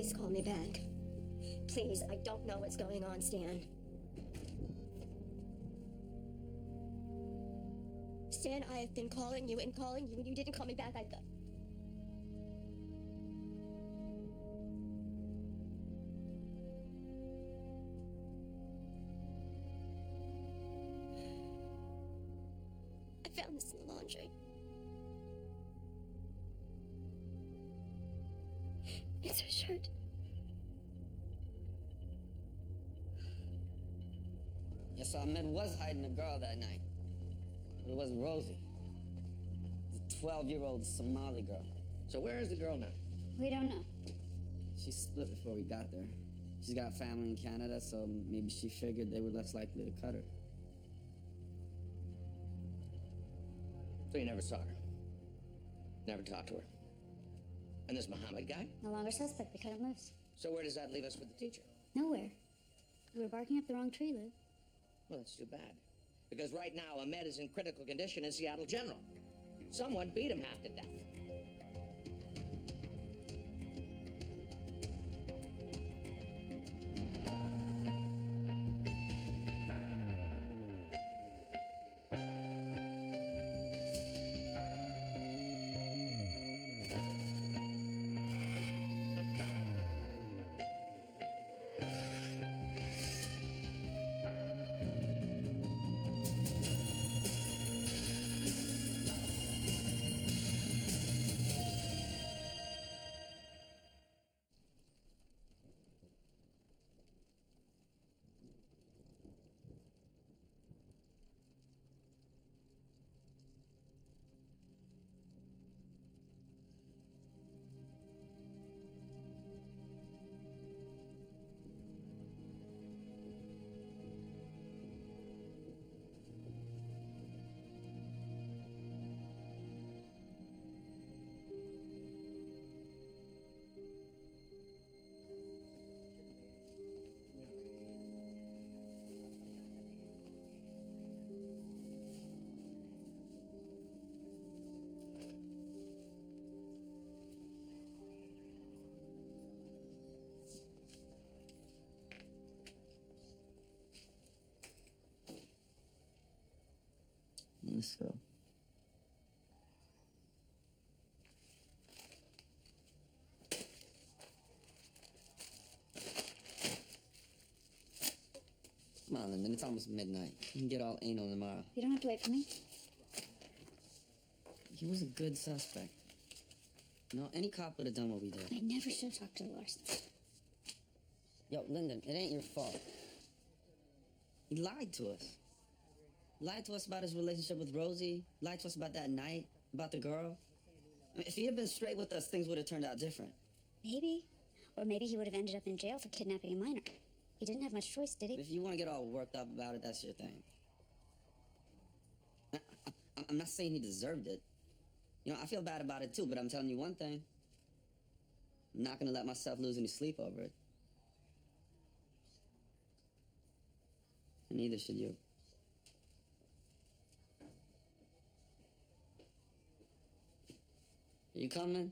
Please call me back. Please, I don't know what's going on, Stan. Stan, I have been calling you and you didn't call me back. I thought... I found this in the laundry. It's her shirt. Yes, Ahmed was hiding a girl that night. But it wasn't Rosie. It was a 12-year-old Somali girl. So where is the girl now? We don't know. She split before we got there. She's got family in Canada, so maybe she figured they were less likely to cut her. So you never saw her? Never talked to her? And this Mohammed guy? No longer suspect. We cut him loose. So where does that leave us with the teacher? Nowhere. We were barking up the wrong tree, Lou. Well, that's too bad. Because right now, Ahmed is in critical condition in Seattle General. Someone beat him half to death. Let's go. Come on, Lyndon, it's almost midnight. You can get all anal tomorrow. You don't have to wait for me. He was a good suspect. No, any cop would have done what we did. I never should have talked to the Larsons. Yo, Lyndon, it ain't your fault. He lied to us. Lied to us about his relationship with Rosie. Lied to us about that night, about the girl. I mean, if he had been straight with us, things would have turned out different. Maybe. Or maybe he would have ended up in jail for kidnapping a minor. He didn't have much choice, did he? If you want to get all worked up about it, that's your thing. I'm not saying he deserved it. You know, I feel bad about it too, but I'm telling you one thing. I'm not going to let myself lose any sleep over it. And neither should you. Are you coming?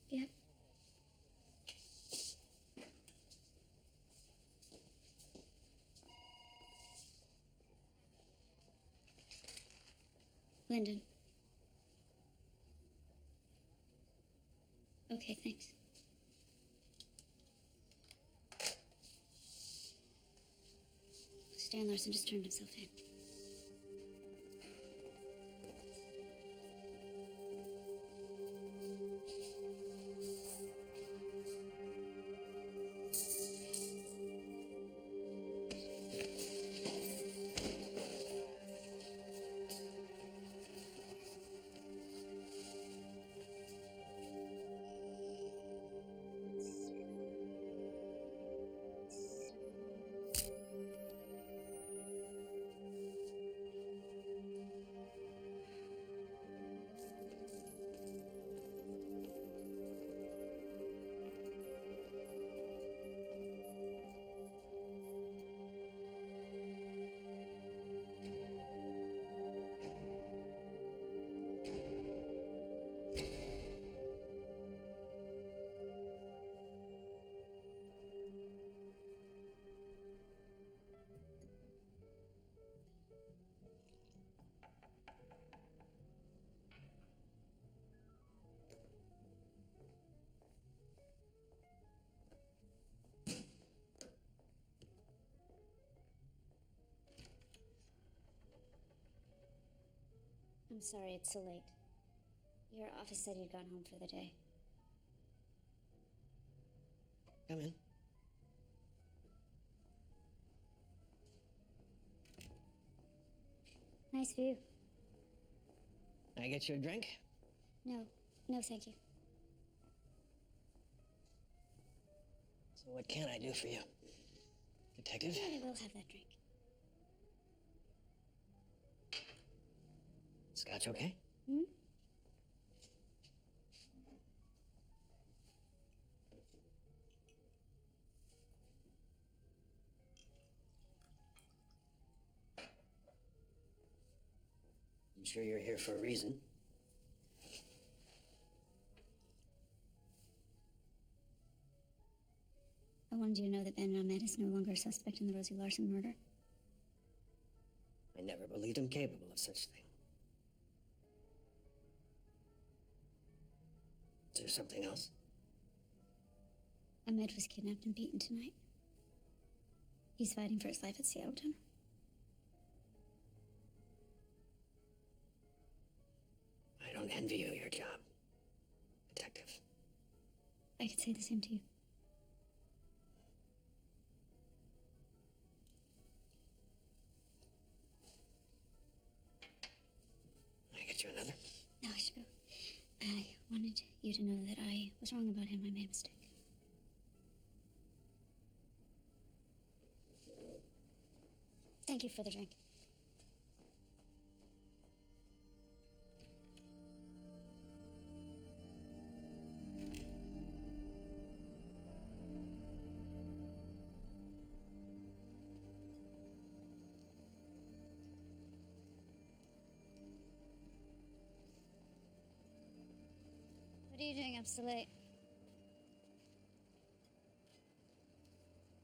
Yep. Lyndon. Okay, thanks. Stan Larson just turned himself in. I'm sorry it's so late. Your office said you'd gone home for the day. Come in. Nice view. Can I get you a drink? No, thank you. So what can I do for you, Detective? I will have that drink. Scotch okay? Hmm? I'm sure you're here for a reason. I wanted you to know that Ben Ahmed is no longer a suspect in the Rosie Larson murder. I never believed him capable of such a thing. Is there something else? Ahmed was kidnapped and beaten tonight. He's fighting for his life at Seattle General. I don't envy you your job, Detective. I could say the same to you. Can I get you another? No, I should go. I wanted you to know that I was wrong about him. I made a mistake. Thank you for the drink. What are you doing up so late?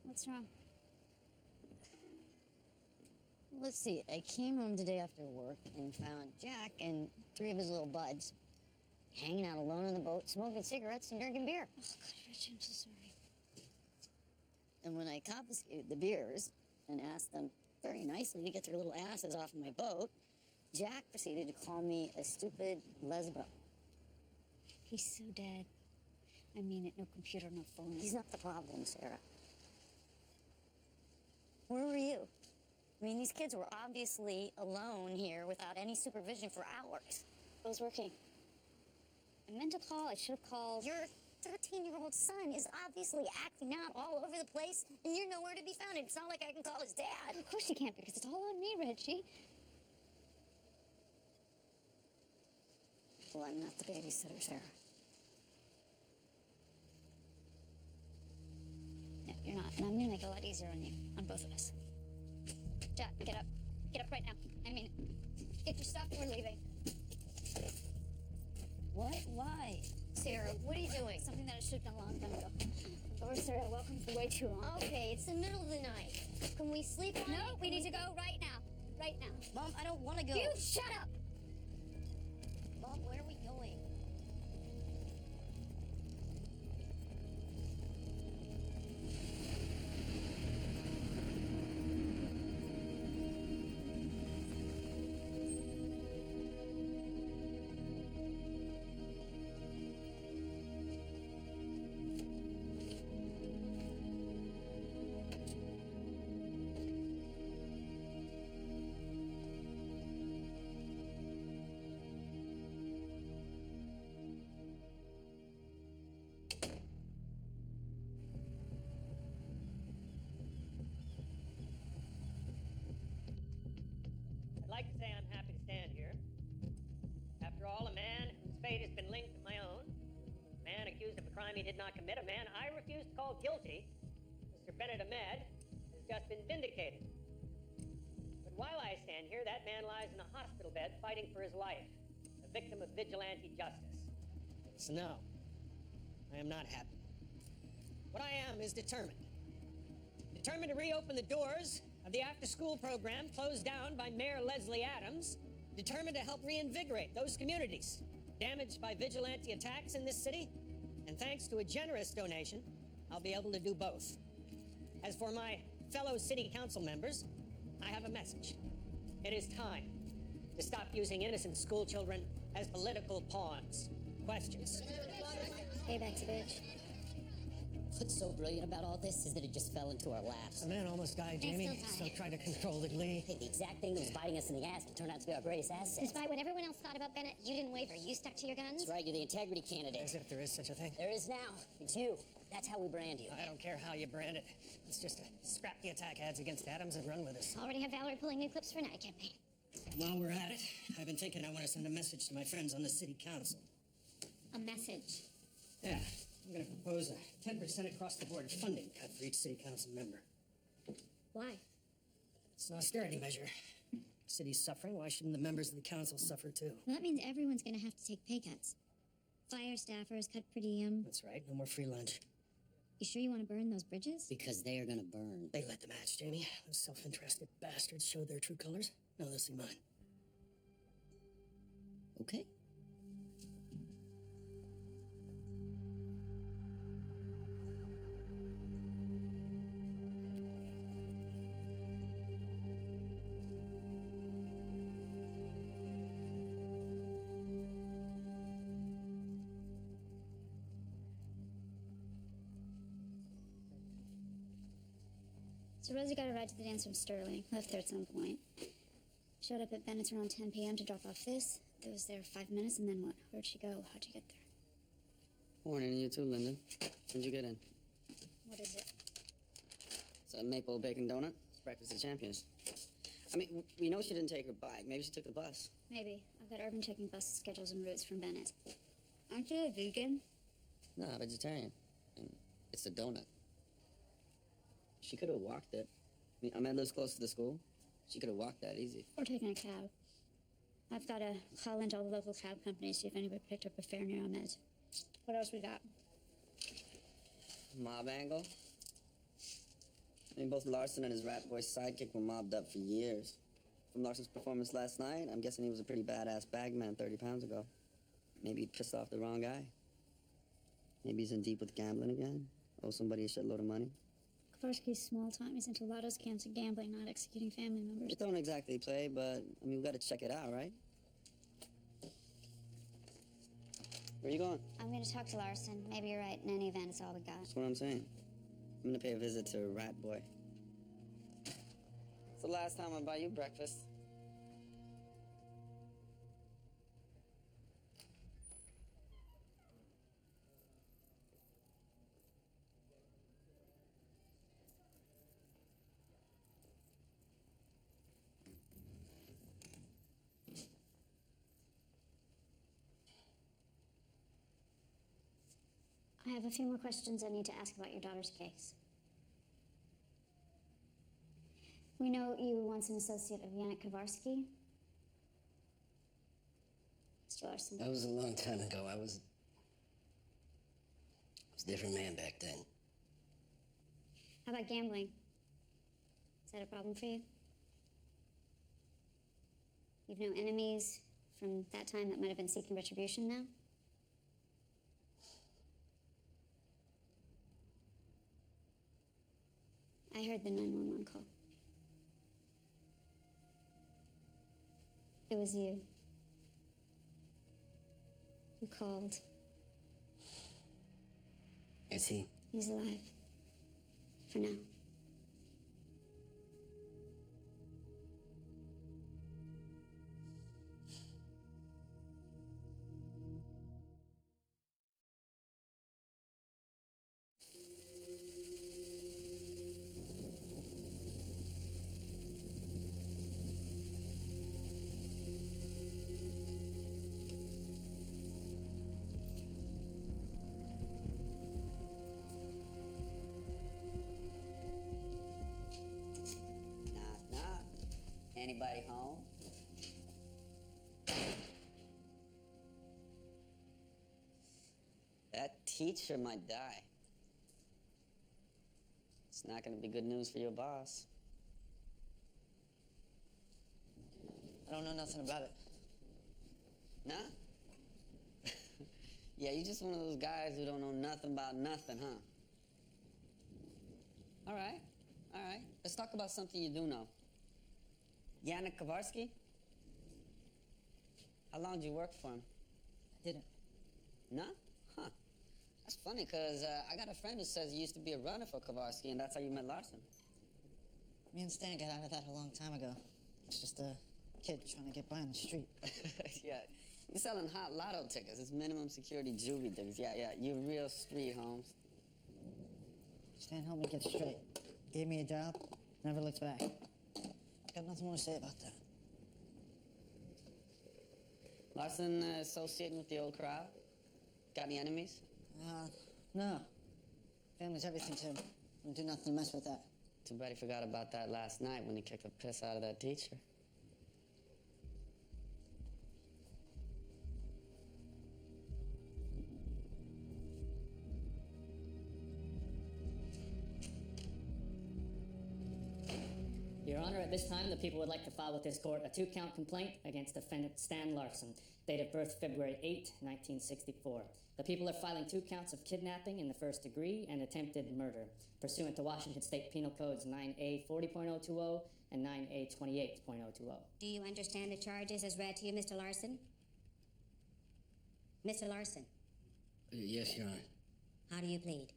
What's wrong? Let's see, I came home today after work and found Jack and 3 of his little buds hanging out alone on the boat, smoking cigarettes and drinking beer. Oh, God, Rich, I'm so sorry. And when I confiscated the beers and asked them very nicely to get their little asses off of my boat, Jack proceeded to call me a stupid lesbo. He's so dead. I mean it, no computer, no phone. He's not the problem, Sarah. Where were you? I mean, these kids were obviously alone here without any supervision for hours. I was working. I meant to call. I should have called. Your 13-year-old son is obviously acting out all over the place, and you're nowhere to be found. It's not like I can call his dad. Of course you can't, because it's all on me, Reggie. Well, I'm not the babysitter, Sarah. No, you're not. And I'm going to make it a lot easier on you, on both of us. Jack, get up. Get up right now. I mean, get your stuff. We're leaving. What? Why? Sarah, what are you doing? Something that I should have done a long time ago. Or Sarah, welcome for way too long. Okay, it's the middle of the night. Can we sleep on it? No, we need to go right now. Right now. Mom, I don't want to go. You shut up! Mom, where are we going? I'd like to say I'm happy to stand here. After all, a man whose fate has been linked to my own, a man accused of a crime he did not commit, a man I refuse to call guilty, Mr. Bennett Ahmed, has just been vindicated. But while I stand here, that man lies in a hospital bed fighting for his life, a victim of vigilante justice. So no, I am not happy. What I am is determined. Determined to reopen the doors of the after-school program closed down by Mayor Leslie Adams. Determined to help reinvigorate those communities damaged by vigilante attacks in this city. And thanks to a generous donation, I'll be able to do both. As for my fellow city council members, I have a message. It is time to stop using innocent school children as political pawns. Questions? Payback's a bitch. What's so brilliant about all this is that it just fell into our laps. A man almost died, Jamie. still Still trying to control the glee. Hey, the exact thing that was biting us in the ass turned out to be our greatest asset. Despite what everyone else thought about Bennett, you didn't waver. You stuck to your guns. That's right, you're the integrity candidate. As if there is such a thing. There is now. It's you. That's how we brand you. I don't care how you brand it. Let's just scrap the attack ads against Adams and run with us. Already have Valerie pulling new clips for an ad campaign. While we're at it, I've been thinking I want to send a message to my friends on the city council. A message. Yeah, I'm going to propose a 10% across-the-board funding cut for each city council member. Why? It's an austerity measure. City's suffering. Why shouldn't the members of the council suffer too? Well, that means everyone's going to have to take pay cuts. Fire staffers, cut per diem. That's right. No more free lunch. You sure you want to burn those bridges? Because they are gonna burn. They let the match, Jamie. Those self-interested bastards show their true colors. Now they'll see mine. Okay. So Rosie got a ride to the dance from Sterling. Left there at some point. Showed up at Bennett's around 10 p.m. to drop off this. They was there 5 minutes, and then what? Where'd she go? How'd you get there? Morning to you too, Linda. When'd you get in? What is it? It's a maple bacon donut. It's breakfast of champions. I mean, we know she didn't take her bike. Maybe she took the bus. Maybe. I've got Urban checking bus schedules and routes from Bennett. Aren't you a vegan? No, vegetarian. And it's a donut. She could have walked it. I mean, Ahmed lives close to the school. She could have walked that easy. Or taking a cab. I've got to call into all the local cab companies, see if anybody picked up a fare near Ahmed. What else we got? Mob angle. I mean, both Larson and his rat boy sidekick were mobbed up for years. From Larson's performance last night, I'm guessing he was a pretty badass bagman 30 pounds ago. Maybe he pissed off the wrong guy. Maybe he's in deep with gambling again. Owes somebody a shitload of money. Kowarski's small time. He's into lotto scams and gambling, not executing family members. It don't exactly play, but, I mean, we gotta check it out, right? Where you going? I'm going to talk to Larson. Maybe you're right. In any event, it's all we got. That's what I'm saying. I'm gonna pay a visit to Rat Boy. It's the last time I buy you breakfast. I have a few more questions I need to ask about your daughter's case. We know you were once an associate of Yannick Kowarski. Mr. Larson. That was a long time ago. I was a different man back then. How about gambling? Is that a problem for you? You've no enemies from that time that might have been seeking retribution now? I heard the 911 call. It was you. You called. Is he? He's alive. For now. Knock, knock. Anybody home? That teacher might die. It's not gonna be good news for your boss. I don't know nothing about it. Nah? Yeah, you just one of those guys who don't know nothing about nothing, huh? All right. Let's talk about something you do know. Yannick Kowarski? How long did you work for him? I didn't. No? Huh. That's funny, because I got a friend who says he used to be a runner for Kowarski, and that's how you met Larson. Me and Stan got out of that a long time ago. It's just a kid trying to get by on the street. Yeah. You're selling hot lotto tickets. It's minimum security juvie tickets. Yeah, yeah. You're real street, Holmes. Stan helped me get straight. Gave me a job, never looked back. Got nothing more to say about that. Larson associating with the old crowd? Got any enemies? No. Family's everything to him. Wouldn't do nothing to mess with that. Too bad he forgot about that last night when he kicked the piss out of that teacher. Your Honor, at this time, the people would like to file with this court a 2-count complaint against defendant Stan Larson, date of birth February 8, 1964. The people are filing 2 counts of kidnapping in the first degree and attempted murder, pursuant to Washington State Penal Codes 9A 40.020 and 9A 28.020. Do you understand the charges as read to you, Mr. Larson? Mr. Larson, Yes, Your Honor. how do you plead?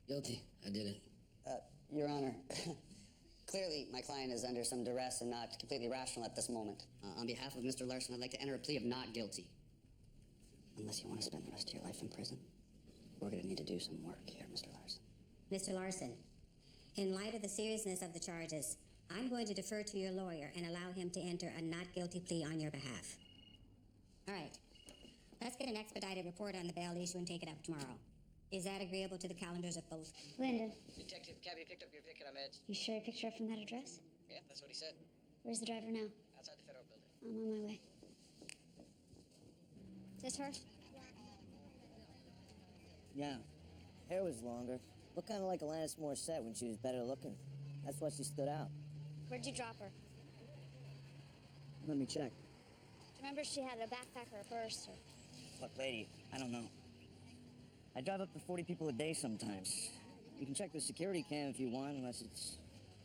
Guilty. I did it. Your Honor, clearly my client is under some duress and not completely rational at this moment. On behalf of Mr. Larson, I'd like to enter a plea of not guilty. Unless you want to spend the rest of your life in prison. We're going to need to do some work here, Mr. Larson. Mr. Larson, in light of the seriousness of the charges, I'm going to defer to your lawyer and allow him to enter a not guilty plea on your behalf. All right. Let's get an expedited report on the bail issue and take it up tomorrow. Is that agreeable to the calendars of both? Linda, Detective Cabby picked up your ticket. I'm Edge. you sure you picked her up from that address? Yeah, that's what he said. Where's the driver now? Outside the federal building. I'm on my way. Is this her? Yeah. Hair was longer. Looked kind of like Alanis Morissette when she was better looking. That's why she stood out. Where'd you drop her? Let me check. Do you remember if she had a backpack or a purse? Or... Look, lady, I don't know. I drive up to 40 people a day sometimes. You can check the security cam if you want, unless it's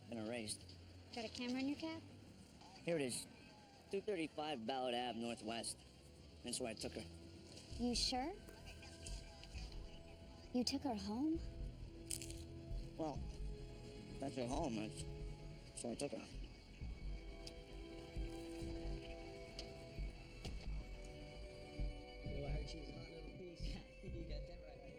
been erased. Got a camera in your cab? Here it is. 235 Ballard Ave, Northwest. That's where I took her. You sure? You took her home? Well, that's her home. That's where I took her. Oh, I heard she was a hot little piece. You got that right.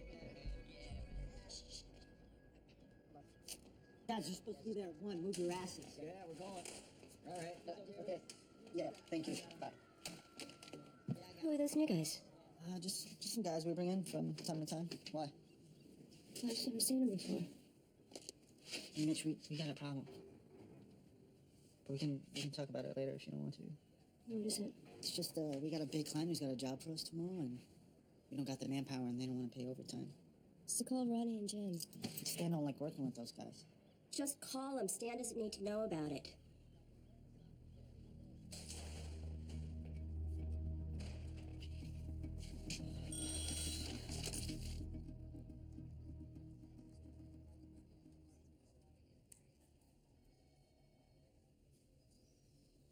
Guys, you're supposed to be there at 1. Move your asses. Yeah, we're going. All right. Okay. Yeah, thank you. Bye. Who are those new guys? Just some guys we bring in from time to time. Why? I've never seen them before. Hey, Mitch, we got a problem. But we can talk about it later if you don't want to. What is it? It's just, we got a big client who's got a job for us tomorrow, and we don't got the manpower, and they don't want to pay overtime. Just call Ronnie and Jim. Stan don't like working with those guys. Just call them. Stan doesn't need to know about it.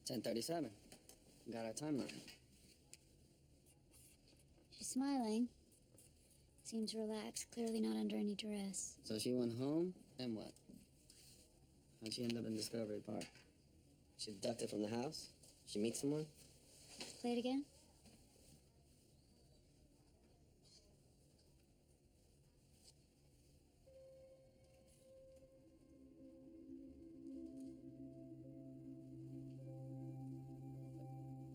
$10:37. Got our timer. She's smiling. Seems relaxed, clearly not under any duress. So she went home, and what? How'd she end up in Discovery Park? She abducted from the house? She meet someone? Play it again?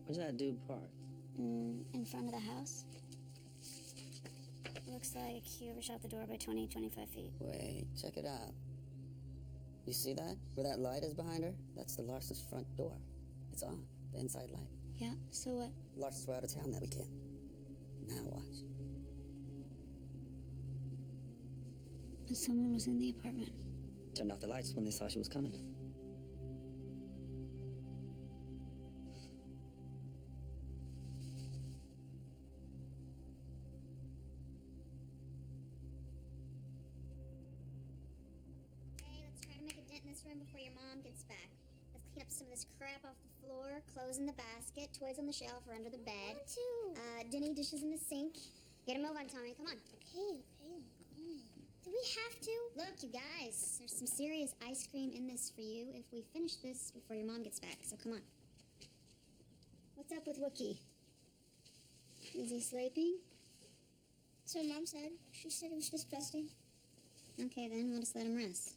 Where's that dude parked? In front of the house. Looks like he overshot the door by 20, 25 feet. Wait, check it out. You see that? Where that light is behind her? That's the Larson's front door. It's on, the inside light. Yeah, so what? Larson's were out of town that weekend. Now watch. But someone was in the apartment. Turned off the lights when they saw she was coming. Hey, let's try to make a dent in this room before your mom gets back. Let's clean up some of this crap off the floor, clothes in the basket, toys on the shelf or under the bed. Dinny dishes in the sink. Get a move on, Tommy. Come on. Okay. Do we have to? Look, you guys, there's some serious ice cream in this for you if we finish this before your mom gets back, so come on. What's up with Wookie? Is he sleeping? So Mom said. She said he was just resting. Okay, then we'll just let him rest.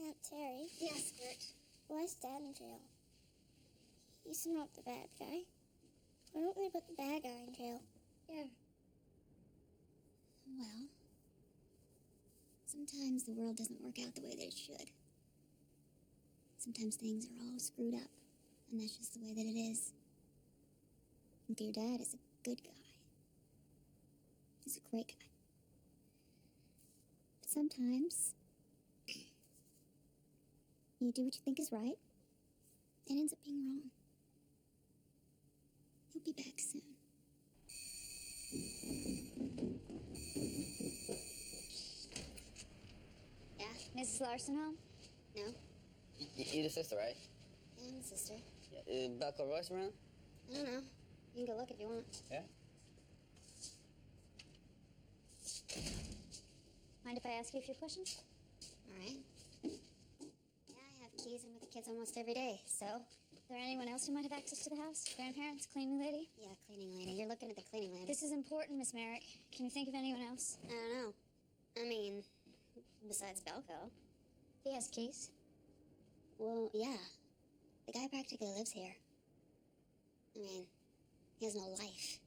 Aunt Terry. Yes, Bert. Why is Dad in jail? He's not the bad guy. Why don't they put the bad guy in jail? Yeah. Well, sometimes the world doesn't work out the way that it should. Sometimes things are all screwed up, and that's just the way that it is. And your dad is a good guy. He's a great guy. But sometimes you do what you think is right, and it ends up being wrong. He'll be back soon. Yeah? Mrs. Larson home? No? You're the sister, right? Yeah, I'm the sister. Yeah. Belko Royce around? I don't know. You can go look if you want. Yeah. Mind if I ask you a few questions? All right. Yeah, I have keys. I'm with the kids almost every day, so... Is there anyone else who might have access to the house? Grandparents, cleaning lady? Yeah, cleaning lady. You're looking at the cleaning lady. This is important, Miss Merrick. Can you think of anyone else? I don't know. I mean, besides Belko. He has keys. Well, yeah. The guy practically lives here. I mean, he has no life.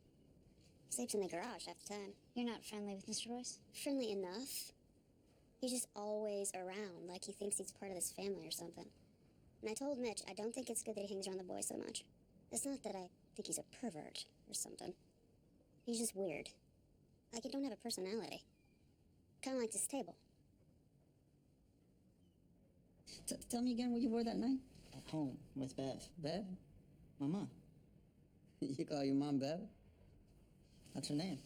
He sleeps in the garage half the time. You're not friendly with Mr. Royce? Friendly enough. He's just always around, like he thinks he's part of this family or something. And I told Mitch I don't think it's good that he hangs around the boys so much. It's not that I think he's a pervert or something. He's just weird. Like he don't have a personality. Kind of like this table. Tell me again what you wore that night. At home with Bev. Bev? My mom. You call your mom Bev? That's her name.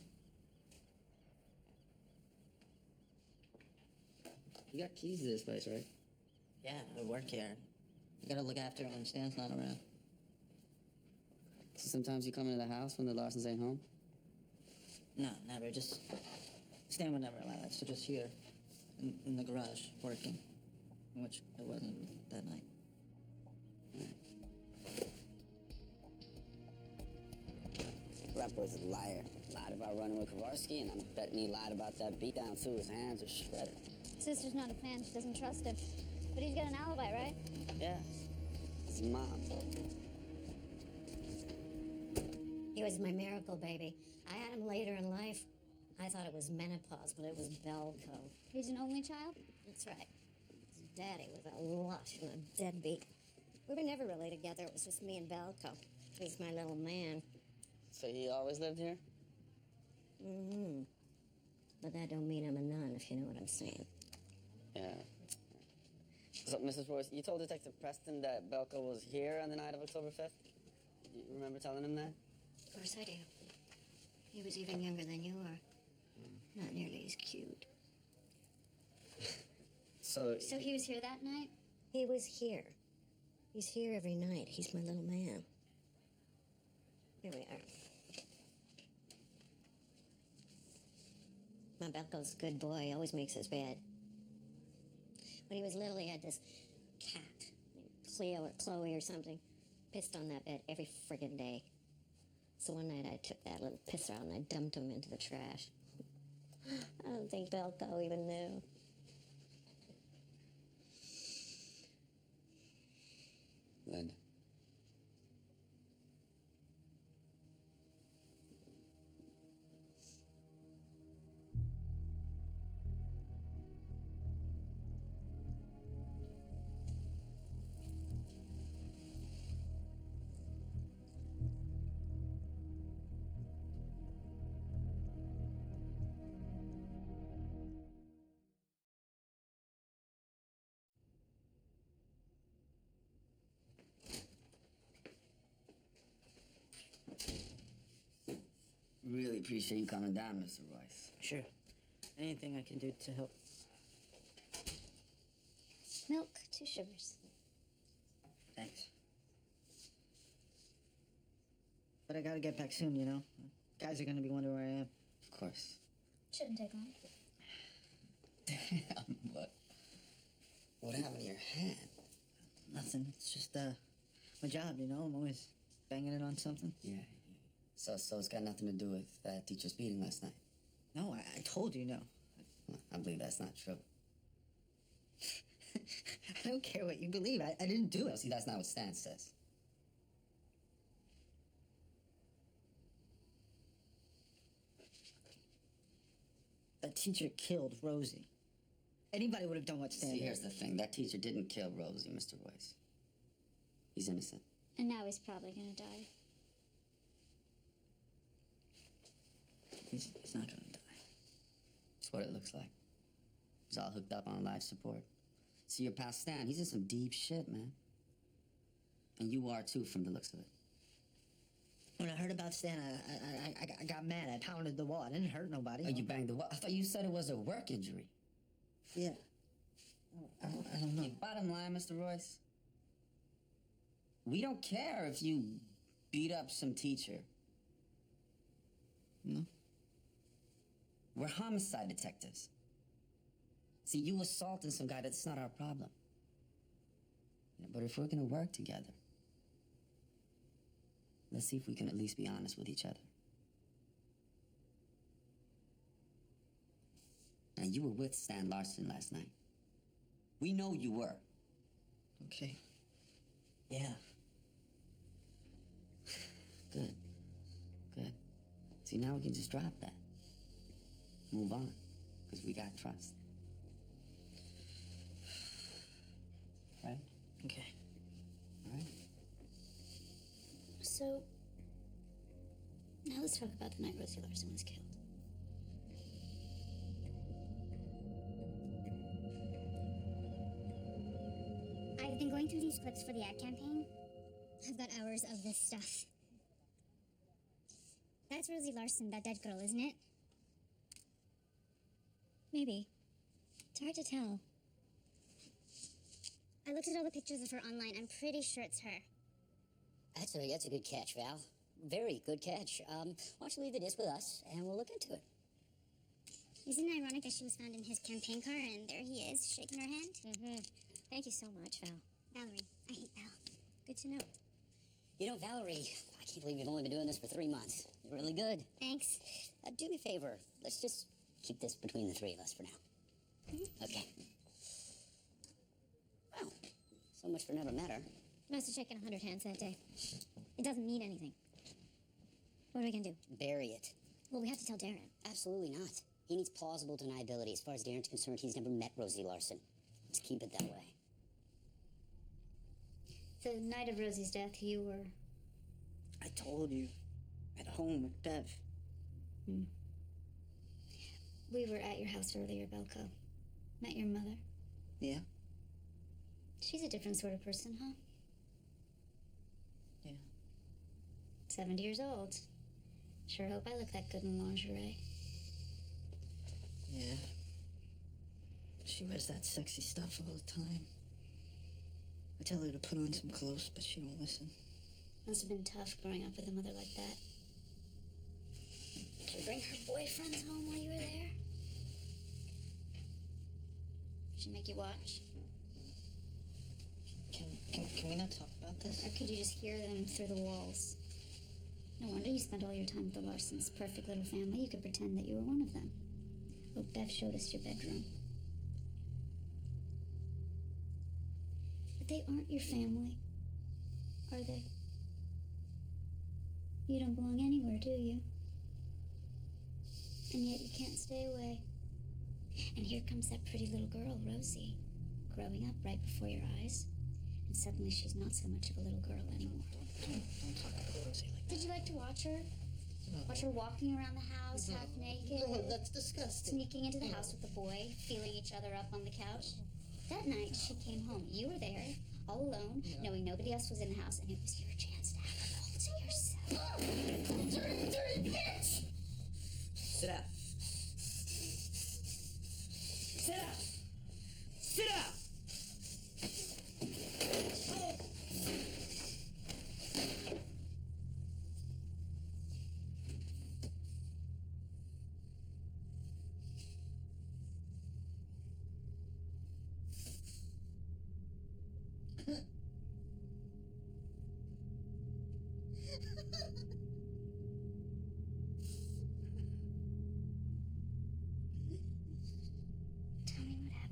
You got keys to this place, right? Yeah, I work here. You gotta look after her when Stan's not around. So sometimes you come into the house when the Larsons ain't home? No, never. Just Stan would never allow that. So just here, in the garage, working. Which it wasn't that night. That boy's a liar. Lied about running with Kowarski, and I'm betting he lied about that beatdown too. His hands are shredded. Sister's not a fan. She doesn't trust him. But he's got an alibi, right? Yeah. His mom. He was my miracle baby. I had him later in life. I thought it was menopause, but it was Belko. He's an only child? That's right. His daddy was a lush and a deadbeat. We were never really together. It was just me and Belko. He was my little man. So he always lived here? Mm-hmm. But that don't mean I'm a nun, if you know what I'm saying. Yeah. So, Mrs. Royce, you told Detective Preston that Belko was here on the night of October 5th? You remember telling him that? Of course I do. He was even younger than you are. Not nearly as cute. So he was here that night? He was here. He's here every night. He's my little man. Here we are. My Belko's a good boy. He always makes his bed. When he was little, he had this cat named Cleo or Chloe or something. Pissed on that bed every friggin' day. So one night I took that little pisser out and I dumped him into the trash. I don't think Belko even knew. Linda. Really appreciate you coming down, Mr. Royce. Sure. Anything I can do to help. Milk, 2 sugars. Thanks. But I gotta get back soon, you know? Guys are gonna be wondering where I am. Of course. Shouldn't take long. Damn, what happened to your hand? Nothing. It's just, my job, you know? I'm always banging it on something. Yeah. So it's got nothing to do with that teacher's beating last night? No, I told you no. Well, I believe that's not true. I don't care what you believe. I didn't do No, it. see, that's not what Stan says. That teacher killed Rosie. Anybody would have done what Stan See, did. here's the thing. That teacher didn't kill Rosie, Mr. Royce. He's innocent. And now he's probably gonna die. He's not gonna die. That's what it looks like. He's all hooked up on life support. See, your pal Stan, he's in some deep shit, man. And you are too, from the looks of it. When I heard about Stan, I got mad. I pounded the wall. I didn't hurt nobody. Oh, you banged the wall? I thought you said it was a work injury. Yeah. I don't know. Hey, bottom line, Mr. Royce, we don't care if you beat up some teacher. No? We're homicide detectives. See, you assaulting some guy, that's not our problem. Yeah, but if we're gonna work together, let's see if we can at least be honest with each other. Now, you were with Stan Larson last night. We know you were. Okay. Yeah. Good. Good. See, now we can just drop that. Move on. Because we got trust. Right? Okay. All right? So, now let's talk about the night Rosie Larson was killed. I've been going through these clips for the ad campaign. I've got hours of this stuff. That's Rosie Larson, that dead girl, isn't it? Maybe. It's hard to tell. I looked at all the pictures of her online. I'm pretty sure it's her. That's a good catch, Val. Very good catch. Why don't you leave the disc with us, and we'll look into it. Isn't it ironic that she was found in his campaign car, and there he is, shaking her hand? Mm-hmm. Thank you so much, Val. Valerie. I hate Val. Good to know. You know, Valerie, I can't believe you've only been doing this for 3 months. You're really good. Thanks. Do me a favor. Let's just keep this between the 3 of us for now. Mm-hmm. Okay. Well, so much for never met her. Must have shaken 100 hands that day. It doesn't mean anything. What are we gonna do? Bury it. Well, we have to tell Darren. Absolutely not. He needs plausible deniability. As far as Darren's concerned, he's never met Rosie Larson. Let's keep it that way. The night of Rosie's death, you were... I told you. At home with Bev. We were at your house earlier, Belko. Met your mother. Yeah? She's a different sort of person, huh? Yeah. 70 years old. Sure hope I look that good in lingerie. Yeah. She wears that sexy stuff all the time. I tell her to put on some clothes, but she don't listen. Must have been tough growing up with a mother like that. Did you bring her boyfriends home while you were there? Did she make you watch? Can we not talk about this? Or could you just hear them through the walls? No wonder you spent all your time with the Larsons. Perfect little family. You could pretend that you were one of them. Oh, Bev showed us your bedroom. But they aren't your family, are they? You don't belong anywhere, do you? And yet you can't stay away. And here comes that pretty little girl, Rosie, growing up right before your eyes. And suddenly she's not so much of a little girl anymore. Don't talk about Rosie like that. Did you like to watch her? No. Watch her walking around the house, half naked? No, that's disgusting. Sneaking into the house with the boy, feeling each other up on the couch? That night, she came home. You were there, all alone, knowing nobody else was in the house, and it was your chance to have it all to yourself. Dirty bitch! Sit down.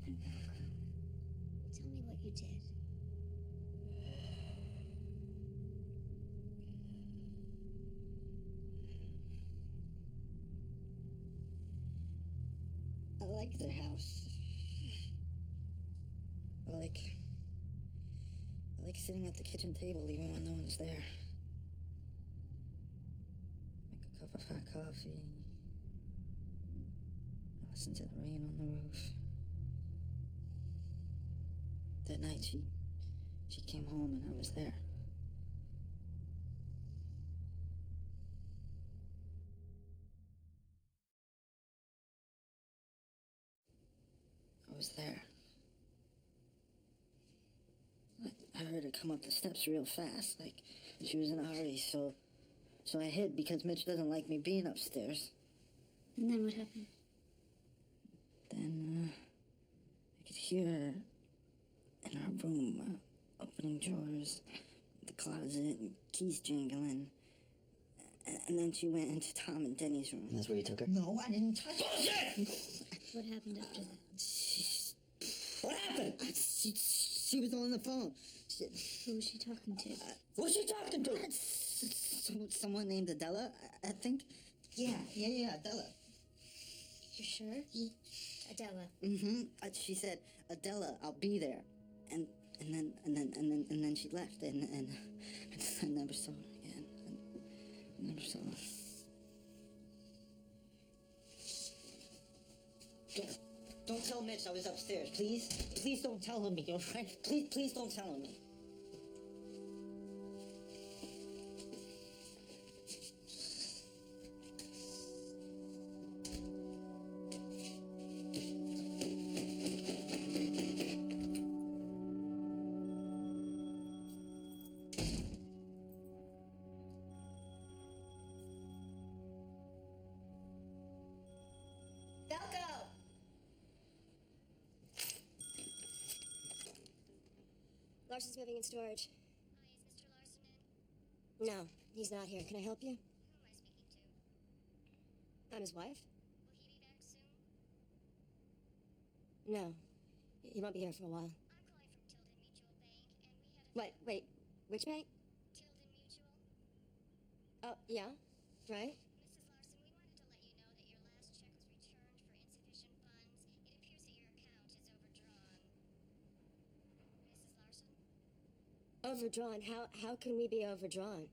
Tell me what you did. I like their house. I like sitting at the kitchen table even when no one's there. Make a cup of hot coffee. Listen to the rain on the roof. That night she came home and I was there. I was there. I heard her come up the steps real fast, like she was in a hurry, so I hid because Mitch doesn't like me being upstairs. And then what happened? Then, I could hear her in our room, opening drawers, the closet, and keys jingling. And then she went into Tom and Denny's room. And that's where you took her? No, I didn't touch her. What happened after that? What happened? She was on the phone. Who was she talking to? Who's she talking to? Someone named Adela, I think. Yeah, Adela. You sure? Adela. Mm-hmm. She said, Adela, I'll be there. And then she left, and I never saw her again. I never saw her. Don't tell Mitch I was upstairs, please. Please don't tell him me, all right? Please don't tell him me. Larson's moving in storage. Hi, is Mr. Larson in? No, he's not here. Can I help you? Who am I speaking to? I'm his wife. Will he be back soon? No, he won't be here for a while. I'm calling from Tilden Mutual Bank, and we had a... Wait, which bank? Tilden Mutual? Oh, yeah, right. Mrs. Larson, we wanted to let you know that your last check was returned for insufficient funds. It appears that your account is overdrawn. Mrs. Larson? Overdrawn? How can we be overdrawn?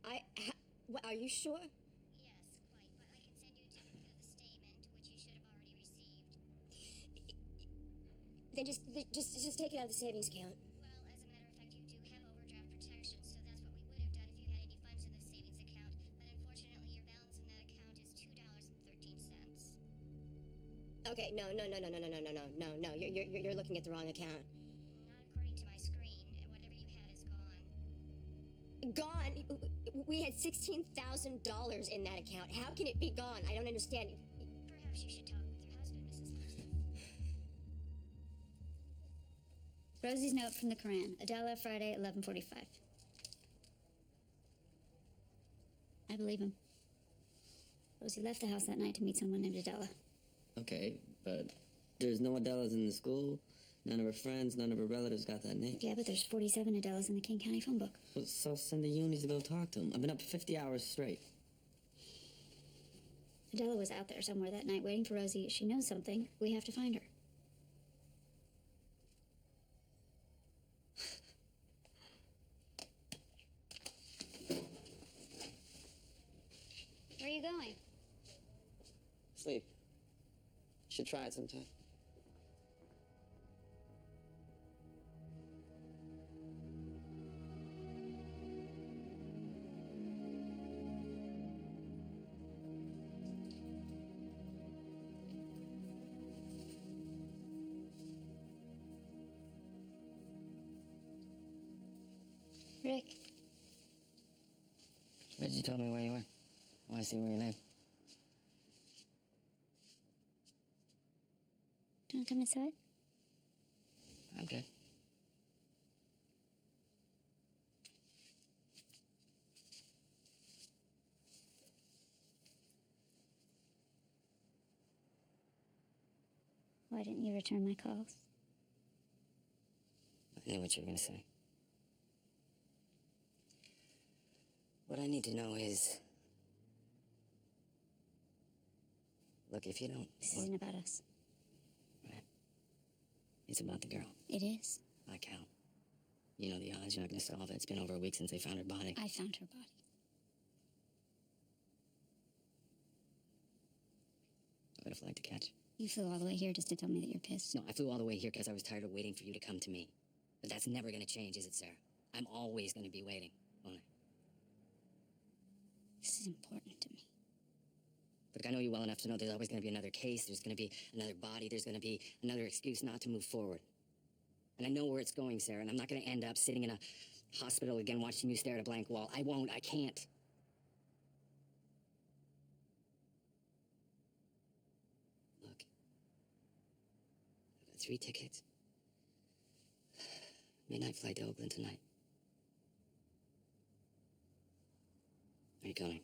I can't answer that. Are you sure? Yes, quite, but I can send you a duplicate of the statement, which you should have already received. Then just take it out of the savings account. Well, as a matter of fact, you do have overdraft protection, so that's what we would have done if you had any funds in the savings account. But unfortunately, your balance in that account is $2.13. Okay, no. You're looking at the wrong account. Not according to my screen. Whatever you had is gone. Gone? We had $16,000 in that account. How can it be gone? I don't understand. Perhaps you should talk with your husband, Mrs. Larson. Rosie's note from the Koran. Adela, Friday, 11:45. I believe him. Rosie left the house that night to meet someone named Adela. Okay, but there's no Adelas in the school. None of her friends, none of her relatives got that name. Yeah, but there's 47 Adelas in the King County phone book. Well, so send the unis to go talk to him. I've been up 50 hours straight. Adela was out there somewhere that night waiting for Rosie. She knows something. We have to find her. Where are you going? Sleep. Should try it sometime. Rick. Reggie told me where you were. I want to see where you live. Do you want to come inside? I'm good. Why didn't you return my calls? I knew what you were gonna say. What I need to know is... Look, if you don't... This isn't about us. Right. It's about the girl. It is. I count. You know the odds, you're not gonna solve it. It's been over a week since they found her body. I found her body. I got a flight to catch. You flew all the way here just to tell me that you're pissed. No, I flew all the way here because I was tired of waiting for you to come to me. But that's never gonna change, is it, Sarah? I'm always gonna be waiting, won't I? This is important to me. Look, I know you well enough to know there's always gonna be another case, there's gonna be another body, there's gonna be another excuse not to move forward. And I know where it's going, Sarah, and I'm not gonna end up sitting in a hospital again watching you stare at a blank wall. I won't, I can't. Look, I've got 3 tickets. Midnight flight to Oakland tonight. Are you coming?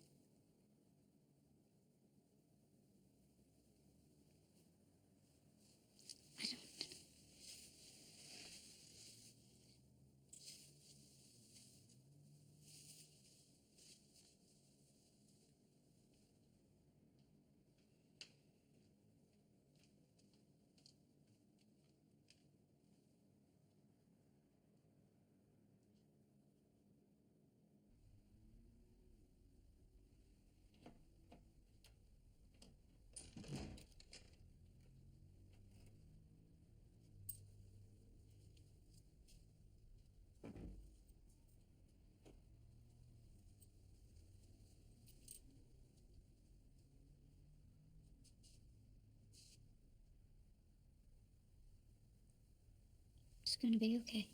It's gonna be okay.